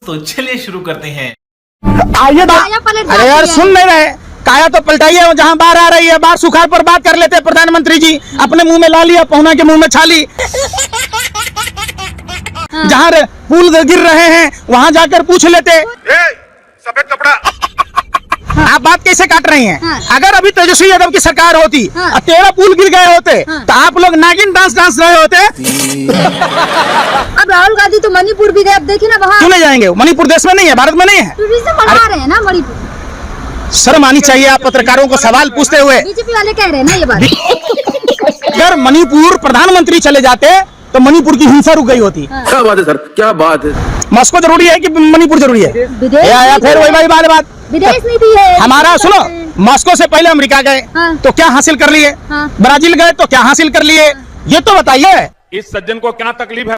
तो चलिए शुरू करते हैं। आइए अरे यार सुन नहीं रहे, काया तो पलटाइए। जहाँ बाढ़ आ रही है, बाढ़ सुखाड़ पर बात कर लेते हैं। प्रधानमंत्री जी अपने मुंह में ला लिया, पहुना के मुंह में छाली। जहाँ पुल गिर रहे हैं वहाँ जाकर पूछ लेते। सफेद कपड़ा आप बात कैसे काट रही हैं? अगर अभी तेजस्वी यादव की सरकार होती और 13 पुल गिर गए होते तो आप लोग नागिन डांस रहे होते। अब राहुल गांधी तो मणिपुर भी गए, अब देखिए ना वहाँ क्यों नहीं जाएंगे? मणिपुर देश में नहीं है, भारत में नहीं है। टूरिज्म बढ़ा रहे हैं ना मणिपुर। शर्म आनी चाहिए आप पत्रकारों को सवाल पूछते हुए। बीजेपी वाले कह रहे हैं ना ये बात। अगर मणिपुर प्रधानमंत्री चले जाते तो मणिपुर की हिंसा रुक गई होती। क्या बात है सर, क्या बात है। मॉस्को जरूरी है कि मणिपुर जरूरी है? या फिर वही बात विदेश नीति है हमारा। सुनो, मॉस्को से पहले अमेरिका गए तो क्या हासिल कर लिए? ब्राजील गए तो क्या हासिल कर लिए? ये तो बताइए। इस सज्जन को क्या तकलीफ है?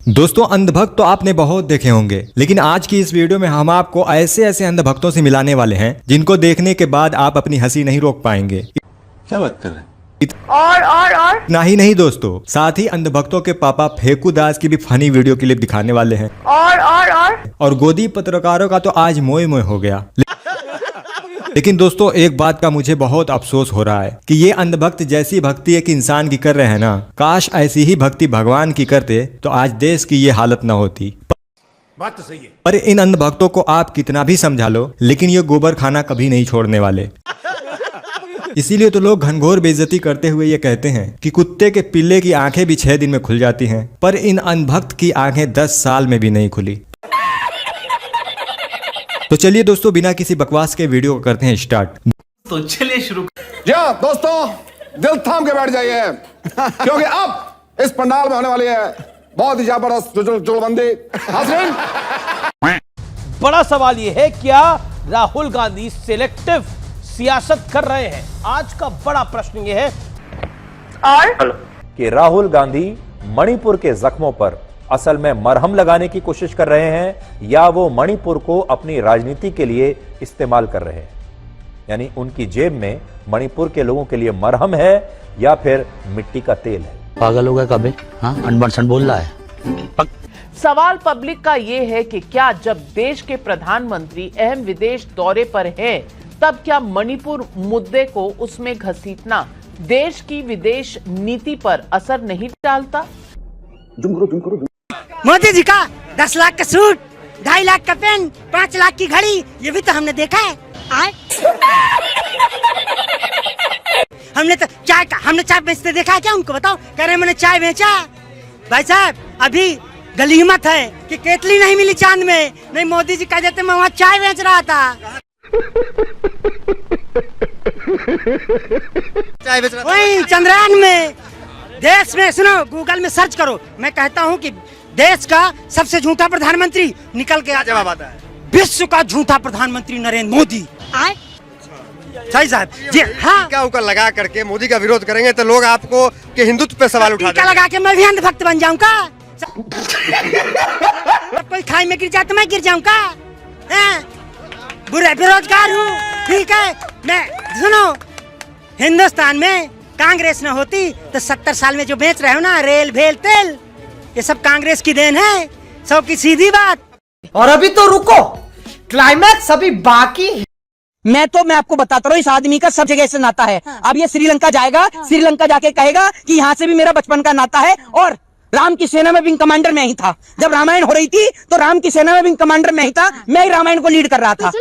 दोस्तों, अंधभक्त तो आपने बहुत देखे होंगे, लेकिन आज की इस वीडियो में हम आपको ऐसे अंधभक्तों से मिलाने वाले हैं जिनको देखने के बाद आप अपनी हंसी नहीं रोक पाएंगे। क्या बात कर रहे हैं? और ना ही नहीं दोस्तों, साथ ही अंधभक्तों के पापा फेकू दास की भी फनी वीडियो क्लिप दिखाने वाले हैं। और गोदी पत्रकारों का तो आज मोए हो गया। लेकिन दोस्तों, एक बात का मुझे बहुत अफसोस हो रहा है कि ये अंधभक्त जैसी भक्ति एक इंसान की कर रहे हैं ना, काश ऐसी ही भक्ति भगवान की करते तो आज देश की ये हालत ना होती। बात तो सही है। पर इन अंधभक्तों को आप कितना भी समझा लो, लेकिन ये गोबर खाना कभी नहीं छोड़ने वाले। इसीलिए तो लोग घनघोर बेइज्जती करते हुए ये कहते हैं कि कुत्ते के पिल्ले की आंखें भी 6 दिन में खुल जाती हैं, पर इन अंधभक्त की आंखें 10 साल में भी नहीं खुली। तो चलिए दोस्तों, बिना किसी बकवास के वीडियो को करते हैं स्टार्ट। तो चलिए शुरू। जी हाँ दोस्तों, दिल थाम के बैठ जाइए क्योंकि अब इस पंडाल में होने वाली है बहुत ही जबरदस्त जुगलबंदी। हाज़रीन, बड़ा सवाल यह है, क्या राहुल गांधी सिलेक्टिव सियासत कर रहे हैं? आज का बड़ा प्रश्न यह है कि राहुल गांधी मणिपुर के जख्मों पर असल में मरहम लगाने की कोशिश कर रहे हैं या वो मणिपुर को अपनी राजनीति के लिए इस्तेमाल कर रहे हैं। यानी उनकी जेब में मणिपुर के लोगों के लिए मरहम है या फिर मिट्टी का तेल है। पागल हो गया कभी? हाँ, अनबन बोल रहा है। सवाल पब्लिक का यह है कि क्या जब देश के प्रधानमंत्री अहम विदेश दौरे पर हैं, तब क्या मणिपुर मुद्दे को उसमें घसीटना देश की विदेश नीति पर असर नहीं डालता? मोदी जी का 10 लाख का सूट, 2.5 लाख का पेन, 5 लाख की घड़ी, ये भी तो हमने देखा है। हमने चाय बेचते देखा है क्या? उनको बताओ। कह रहे मैंने चाय बेचा। भाई साहब, अभी गलीमत है कि केतली नहीं मिली चांद में। नहीं, मोदी जी कह देते मैं वहाँ चाय बेच रहा था। वही चंद्रयान में, देश में। सुनो, गूगल में सर्च करो। मैं कहता हूँ कि देश का सबसे झूठा प्रधानमंत्री निकल के जवाब आता है। विश्व का झूठा प्रधानमंत्री नरेंद्र मोदी। सही साहब जी हाँ। क्या ऊपर लगा करके मोदी का विरोध करेंगे तो लोग आपको के हिंदुत्व पे सवाल उठाते हैं। लगा के मैं भी अंधभक्त बन जाऊँ का? कोई खाई में गिर जाए तो मैं गिर जाऊँ का? बुरे बेरोजगार हूँ, ठीक है। मैं सुनो, हिंदुस्तान में कांग्रेस न होती तो 70 साल में जो बेच रहे हो ना रेल भेल तेल, ये सब कांग्रेस की देन है। सब की सीधी बात। और अभी तो रुको, क्लाइमैक्स अभी बाकी है। मैं आपको बताता रहा, इस आदमी का सब जगह से नाता है। अब ये श्रीलंका जाएगा, श्रीलंका जाके कहेगा कि यहाँ से भी मेरा बचपन का नाता है। और राम की सेना में विंग कमांडर मैं ही था। जब रामायण हो रही थी तो राम की सेना में विंग कमांडर मैं ही था। मैं ही रामायण को लीड कर रहा था।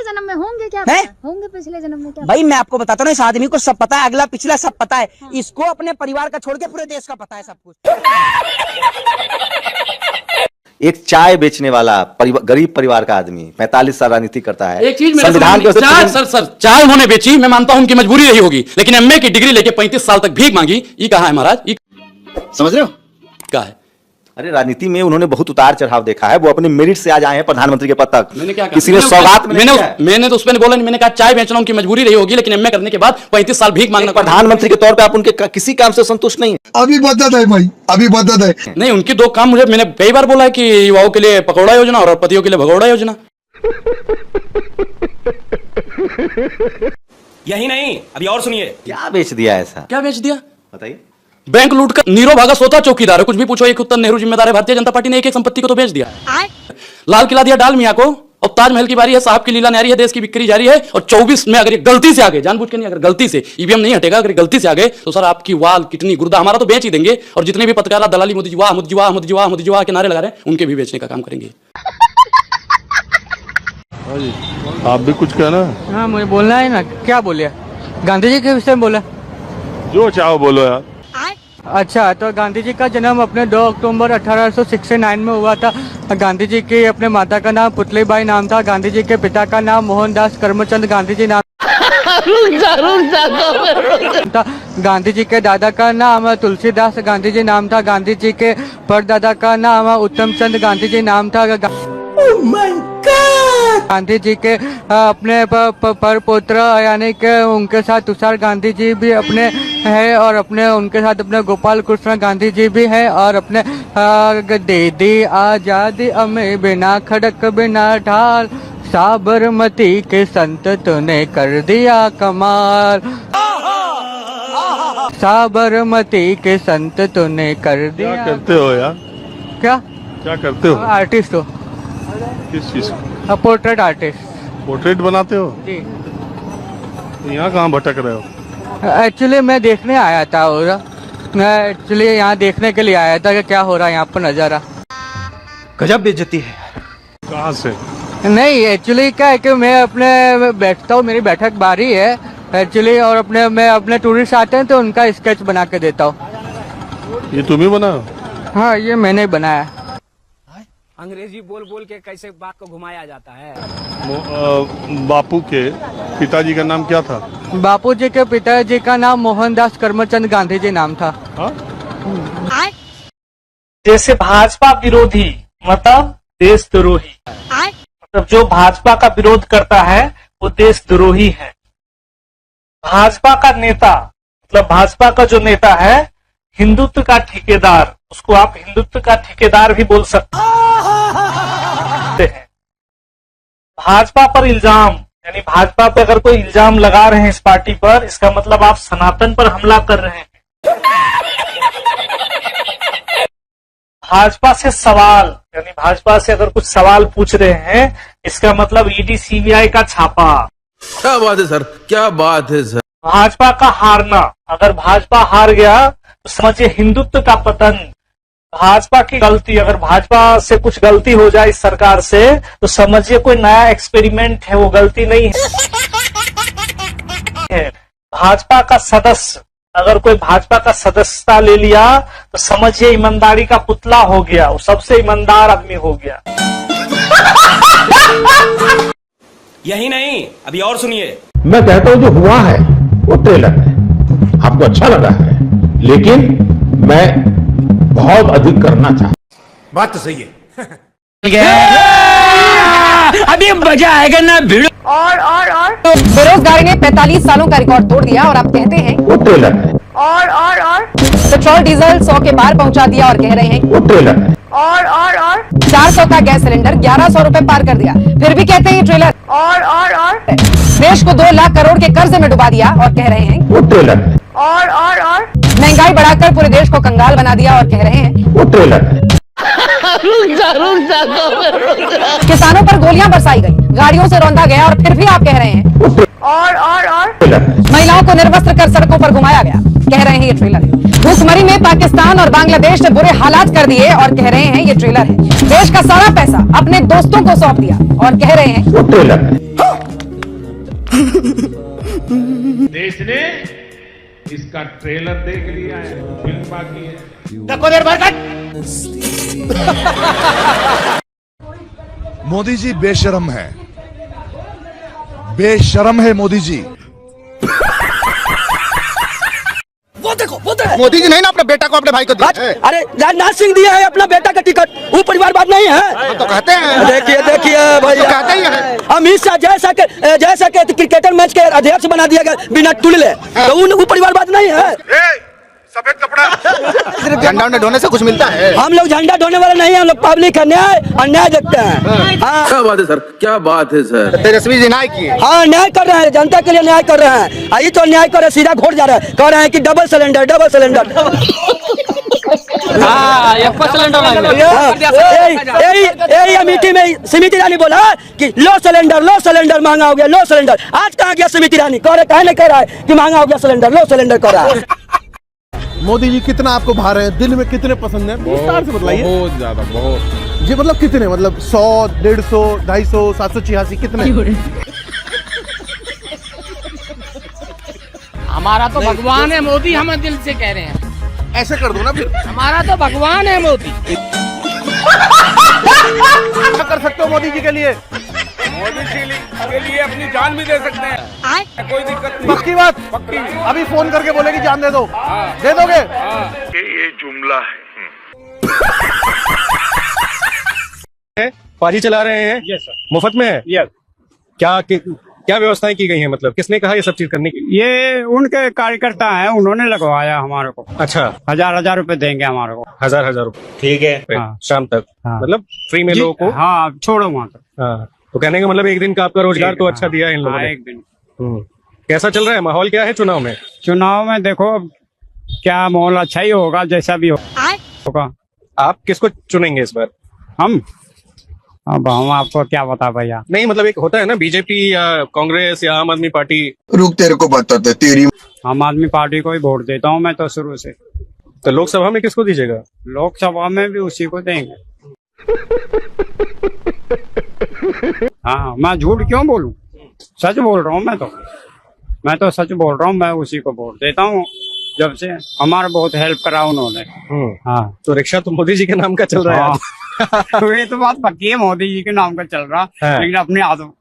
जन्म में होंगे क्या? होंगे पिछले जन्म में क्या? भाई मैं आपको बताता हूँ, इस आदमी को सब पता है, अगला पिछला सब पता है। इसको अपने परिवार का छोड़ के पूरे देश का पता है सब कुछ। एक चाय बेचने वाला गरीब परिवार का आदमी 45 साल राजनीति करता है। एक चीज संविधान के सर चाय उन्होंने बेची, मैं मानता हूं उनकी मजबूरी रही होगी, लेकिन एमए की डिग्री लेके 35 साल तक भीख मांगी, ये कहां है महाराज? समझ रहे हो क्या है? अरे राजनीति में उन्होंने बहुत उतार चढ़ाव देखा है। वो अपने मेरिट से आज आए हैं प्रधानमंत्री के पद तक। मैंने क्या कहा? किसी ने सौगात में मैंने तो उस पर बोला नहीं। मैंने कहा चाय बेचना उनकी मजबूरी रही होगी, लेकिन एमए करने के बाद 35 साल भीख मांगना। प्रधानमंत्री के तौर पे आप उनके किसी काम से संतुष्ट नहीं है? अभी बदत है भाई, अभी बदत है। नहीं, उनके 2 काम मैंने कई बार बोला है कि युवाओं के लिए पकौड़ा योजना और पतियों के लिए भगौड़ा योजना। यही नहीं, अभी और सुनिए। क्या बेच दिया ऐसा? क्या बेच दिया बताइए। बैंक लूट कर नीरो भागा सोता चौकीदार है। कुछ भी पूछो, एक उत्तर नेहरू जिम्मेदार है। भारतीय जनता पार्टी ने एक एक संपत्ति को तो बेच दिया। लाल किला दिया डाल मियां को, और ताजमहल की बारी है। साहब की लीला न्यारी है, देश की बिक्री जारी है। और 24 में अगर ये गलती से आगे, जानबूझ के नहीं, अगर गलती से ईवीएम नहीं हटेगा, अगर गलती से आगे, तो सर आपकी वाल, किडनी, गुर्दा हमारा तो बेच ही देंगे। और जितने भी पत्रकार दलाली मोदी जी वाह, मोदी जी वाह, मोदी जी वाह, मोदी जी वाह के नारे लगा रहे हैं, उनके भी बेचने का काम करेंगे। आप भी कुछ कहना? हाँ मुझे बोलना है ना। क्या बोलिए? गांधी जी के विषय में बोला। जो चाहो बोलो यार। अच्छा, तो गांधी जी का जन्म अपने 2 अक्टूबर 1869 में हुआ था। गांधी जी की अपने माता का नाम पुतलीबाई नाम था। गांधी जी के पिता का नाम मोहनदास करमचंद गांधी जी नाम था। गांधी जी के दादा का नाम तुलसीदास गांधी जी नाम था। गांधी जी के परदादा का नाम उत्तम चंद गांधी जी नाम था। गांधी जी के अपने पर पुत्र यानी के उनके साथ तुषार गांधी जी भी अपने है, और अपने उनके साथ अपने गोपाल कृष्ण गांधी जी भी है, और अपने दे दी आजादी हमें बिना खड़क बिना ढाल, साबरमती के संत तूने कर दिया कमाल, साबरमती के संत तूने कर दिया। क्या करते हो यार? क्या करते हो? आर्टिस्ट हो। किस चीज? Portrait artist. पोर्ट्रेट बनाते हो जी। यहाँ कहाँ भटक रहे हो? एक्चुअली मैं देखने आया था, और मैं एक्चुअली यहाँ देखने के लिए आया था कि क्या हो रहा है यहाँ पर नजारा। गजब बेइज्जती है। कहाँ से? नहीं, एक्चुअली क्या है कि मैं अपने बैठता हूँ, मेरी बैठक बारी है एक्चुअली, और मैं अपने टूरिस्ट आते हैं तो उनका स्केच बना के देता हूँ। ये तुम ही बनाओ? हाँ, ये मैंने बनाया। अंग्रेजी बोल बोल के कैसे बात को घुमाया जाता है। बापू के पिताजी का नाम क्या था? बापू जी के पिताजी का नाम मोहनदास करमचंद गांधी जी नाम था। जैसे भाजपा विरोधी मतलब देशद्रोही, मतलब जो भाजपा का विरोध करता है वो देशद्रोही है। भाजपा का नेता मतलब भाजपा का जो नेता है हिंदुत्व का ठेकेदार, उसको आप हिंदुत्व का ठेकेदार भी बोल सकते हैं। भाजपा पर इल्जाम, यानी भाजपा पे अगर कोई इल्जाम लगा रहे हैं इस पार्टी पर, इसका मतलब आप सनातन पर हमला कर रहे हैं। भाजपा से सवाल, यानी भाजपा से अगर कुछ सवाल पूछ रहे हैं, इसका मतलब ईडी सीबीआई का छापा। क्या बात है सर, क्या बात है सर। भाजपा का हारना, अगर भाजपा हार गया तो समझिए हिंदुत्व का पतन। भाजपा की गलती, अगर भाजपा से कुछ गलती हो जाए इस सरकार से, तो समझिए कोई नया एक्सपेरिमेंट है, वो गलती नहीं है। भाजपा का सदस्य, अगर कोई भाजपा का सदस्यता ले लिया तो समझिए ईमानदारी का पुतला हो गया, वो सबसे ईमानदार आदमी हो गया। यही नहीं, अभी और सुनिए। मैं कहता हूं जो हुआ है वो ट्रेलर है, आपको अच्छा लगा है, लेकिन मैं बहुत अधिक करना चाहता। बात तो सही है। अभी मजा आएगा ना भिड़ो। और बेरोजगारी ने 45 सालों का रिकॉर्ड तोड़ दिया, और आप कहते हैं वो ट्रेलर है। और पेट्रोल डीजल 100 के पार पहुंचा दिया, और कह रहे हैं वो ट्रेलर है। और 400 का गैस सिलेंडर 1100 रुपए पार कर दिया, फिर भी कहते हैं ये ट्रेलर। और देश को 2 लाख करोड़ के कर्ज में डुबा दिया, और कह रहे हैं वो ट्रेलर है। और महंगाई बढ़ाकर पूरे देश को कंगाल बना दिया, और कह रहे हैं वो ट्रेलर है। किसानों पर गोलियां बरसाई गई, गाड़ियों से रौंदा गया, और फिर भी आप कह रहे हैं और महिलाओं को निर्वस्त्र कर सड़कों पर घुमाया गया, कह रहे हैं ये ट्रेलर है। भूखमरी में पाकिस्तान और बांग्लादेश ने बुरे हालात कर दिए, और कह रहे हैं ये ट्रेलर है। देश का सारा पैसा अपने दोस्तों को सौंप दिया, और कह रहे हैं वो ट्रेलर है। देश ने इसका ट्रेलर देख लिया है, फिल्म बाकी है। मोदी जी बेशरम है, बेशरम है मोदी जी। वो देखो मोदी जी नहीं ना अपने बेटा को अपने भाई को दिया। अरे राजनाथ सिंह दिया है अपना बेटा का टिकट, वो परिवारवाद नहीं है तो कहते हैं। देखिए भाई, तो कहते ही हैं। अमित शाह जैसा के क्रिकेटर मैच के अध्यक्ष बना दिया गया बिना टुल्ले, तो वो परिवारवाद नहीं है। सफेद कपड़ा। सिर्फ झंडा ढोने से कुछ मिलता है? हम लोग झंडा ढोने वाले नहीं है, हम लोग पब्लिक का अन्याय देखते हैं। क्या बात है सर, क्या बात है सर। तेजस्वी जी न्याय किए। हाँ, न्याय कर रहे हैं, जनता के लिए न्याय कर रहे हैं। ये तो न्याय कर रहे, सीधा घोट जा रहा है, कह रहे हैं कि डबल सिलेंडर। अमेठी में स्मृति ईरानी बोला कि लो सिलेंडर महंगा हो गया, लो सिलेंडर। आज कहाँ गया स्मृति ईरानी? कहने कह रहा है कि महंगा हो गया सिलेंडर, लो सिलेंडर कर रहा है। मोदी जी कितना आपको भा रहे हैं, दिल में कितने पसंद है, विस्तार से बताइए। बहुत ज्यादा, बहुत जी। मतलब कितने, मतलब 100, 150, 250, 786 कितने? हमारा तो भगवान है मोदी, हम दिल से कह रहे हैं। ऐसे कर दो ना फिर। हमारा तो भगवान है मोदी। क्या कर सकते हो मोदी जी के लिए? मोदी जी के लिए अपनी जान भी दे सकते हैं, कोई दिक्कत नहीं। पक्की बात? पक्की। अभी फोन करके बोले कि जान दे दो, दे दोगे? ये जुमला है। पाजी चला रहे हैं? Yes sir. मुफ्त में है? यस। क्या व्यवस्थाएं की गई हैं, मतलब किसने कहा ये सब चीज करने की? ये उनके कार्यकर्ता हैं, उन्होंने लगवाया हमारे को। अच्छा। 1000 रुपए देंगे हमारे को। 1000 रुपए, ठीक है। हाँ। शाम तक। हाँ। मतलब फ्री में लोगों को? हाँ, छोड़ो वहाँ तक। हाँ, तो कहने का मतलब एक दिन का आपका रोजगार तो अच्छा दिया है इन लोगों ने। एक दिन। कैसा चल रहा है माहौल, क्या है चुनाव में? चुनाव में देखो क्या माहौल, अच्छा ही होगा, जैसा भी होगा। आप किसको चुनेंगे इस बार? अब हम आपको क्या बता भैया। नहीं, मतलब एक होता है ना, बीजेपी या कांग्रेस या आम आदमी पार्टी। रुक, तेरे को बताते तेरी। आम आदमी पार्टी को ही वोट देता हूँ मैं तो शुरू से। तो लोकसभा में किसको दीजिएगा? लोकसभा में भी उसी को देंगे। हाँ, मैं झूठ क्यों बोलूं, सच बोल रहा हूँ। मैं तो सच बोल रहा हूँ, मैं उसी को वोट देता हूँ। जब से हमारा बहुत हेल्प करा उन्होंने। हाँ, तो रिक्शा तो मोदी जी के नाम का चल रहा है। तो ये तो बात पक्की है, मोदी जी के नाम का चल रहा है। लेकिन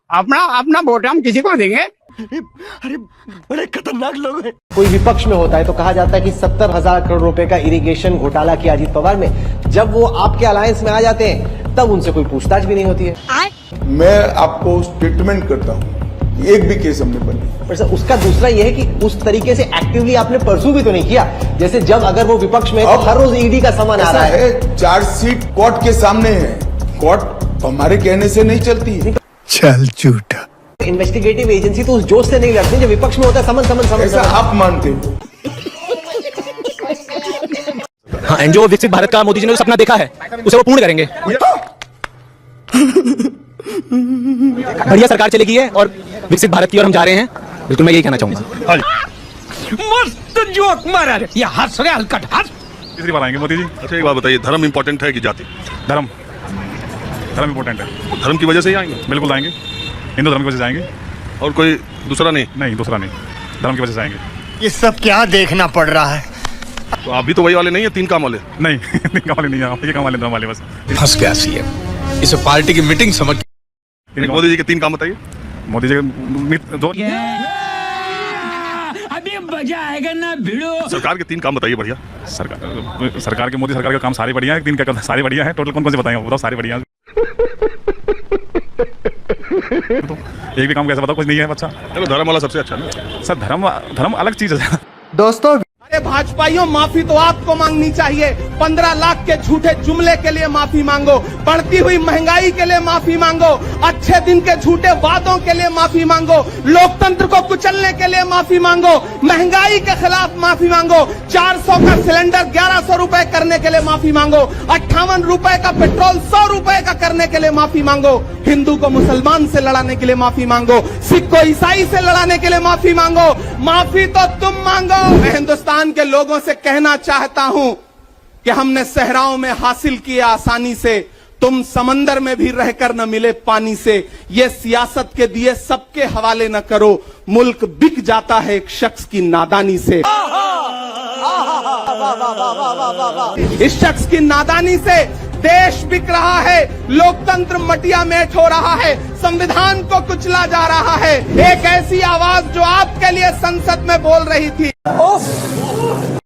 अपना वोट हम किसी को देंगे। अरे बड़े खतरनाक लोग हैं। कोई विपक्ष में होता है तो कहा जाता है कि 70,000 करोड़ रुपए का इरिगेशन घोटाला किया अजीत पवार में। जब वो आपके अलायंस में आ जाते हैं तब उनसे कोई पूछताछ भी नहीं होती है। मैं आपको स्टेटमेंट करता हूँ, एक भी केस हमने बनी। पर सर, उसका दूसरा ये है कि उस तरीके से एक्टिवली आपने परसू भी तो नहीं किया। जैसे जब अगर वो विपक्ष में है तो हर रोज ईडी का सामान आ रहा है। चार्जशीट कोर्ट के सामने है, कोर्ट हमारे कहने से नहीं चलती है। चल झूठा। इन्वेस्टिगेटिव एजेंसी तो उस जोश से नहीं लड़ती जो विपक्ष में होता है। समन ऐसा आप मानते हो? हाँ, जो विकसित भारत का मोदी जी ने सपना देखा है उसे वो पूर्ण करेंगे। बढ़िया सरकार चलेगी है और विकसित भारत की ओर हम जा रहे हैं। बिल्कुल, मैं यही कहना चाहूंगा। मस्त जोक मारा रे, ये हंस रहे हलकट हंस। तीसरी बार आएंगे मोदी जी। अच्छा, एक बात बताइए, धर्म इंपॉर्टेंट है कि जाति? धर्म इंपॉर्टेंट है। धर्म की वजह से ही आएंगे? बिल्कुल आएंगे, हिंदू धर्म की वजह से आएंगे। और कोई दूसरा नहीं? नहीं, दूसरा नहीं, धर्म की वजह से आएंगे। ये सब क्या देखना पड़ रहा है? तो आप भी तो वही वाले नहीं है, 3 काम वाले? नहीं, 3 काम वाले नहीं है, ये काम वाले, धर्म वाले बस। फंस गया सीएम, इसे पार्टी की मीटिंग समझ। मोदी जी के 3 काम बताइए। मोदी जी के दो। अभी मजा आएगा ना भिड़ो। सरकार के 3 काम बताइए बढ़िया। सरकार के मोदी सरकार के काम सारे बढ़िया है। 3 का सारे बढ़िया है। टोटल कौन से बताएंगे? बताओ, सारे बढ़िया। तो एक भी काम कैसा बताओ, कुछ नहीं है। अच्छा, चलो धर्म वाला सबसे अच्छा ना सर। धर्म अलग चीज है दोस्तों। अरे भाजपाइयों, माफी तो आपको मांगनी चाहिए। 15 लाख के झूठे जुमले के लिए माफी मांगो, बढ़ती हुई महंगाई के लिए माफी मांगो, अच्छे दिन के झूठे वादों के लिए माफी मांगो, लोकतंत्र को कुचलने के लिए माफी मांगो, महंगाई के खिलाफ माफी मांगो, 400 का सिलेंडर 1100 रुपए करने के लिए माफी मांगो, 58 रुपए का पेट्रोल 100 रुपए का करने के लिए माफी मांगो, हिंदू को मुसलमान से लड़ाने के लिए माफी मांगो, सिख को ईसाई से लड़ाने के लिए माफी मांगो। माफी तो तुम मांगो। मैं हिंदुस्तान के लोगों से कहना चाहता हूं कि हमने सहराओं में हासिल किया आसानी से, तुम समंदर में भी रहकर न मिले पानी से। ये सियासत के दिए सबके हवाले न करो, मुल्क बिक जाता है एक शख्स की नादानी से। इस शख्स की नादानी से देश बिक रहा है, लोकतंत्र मटिया मेट हो रहा है, संविधान को कुचला जा रहा है। एक ऐसी आवाज जो आपके लिए संसद में बोल रही थी।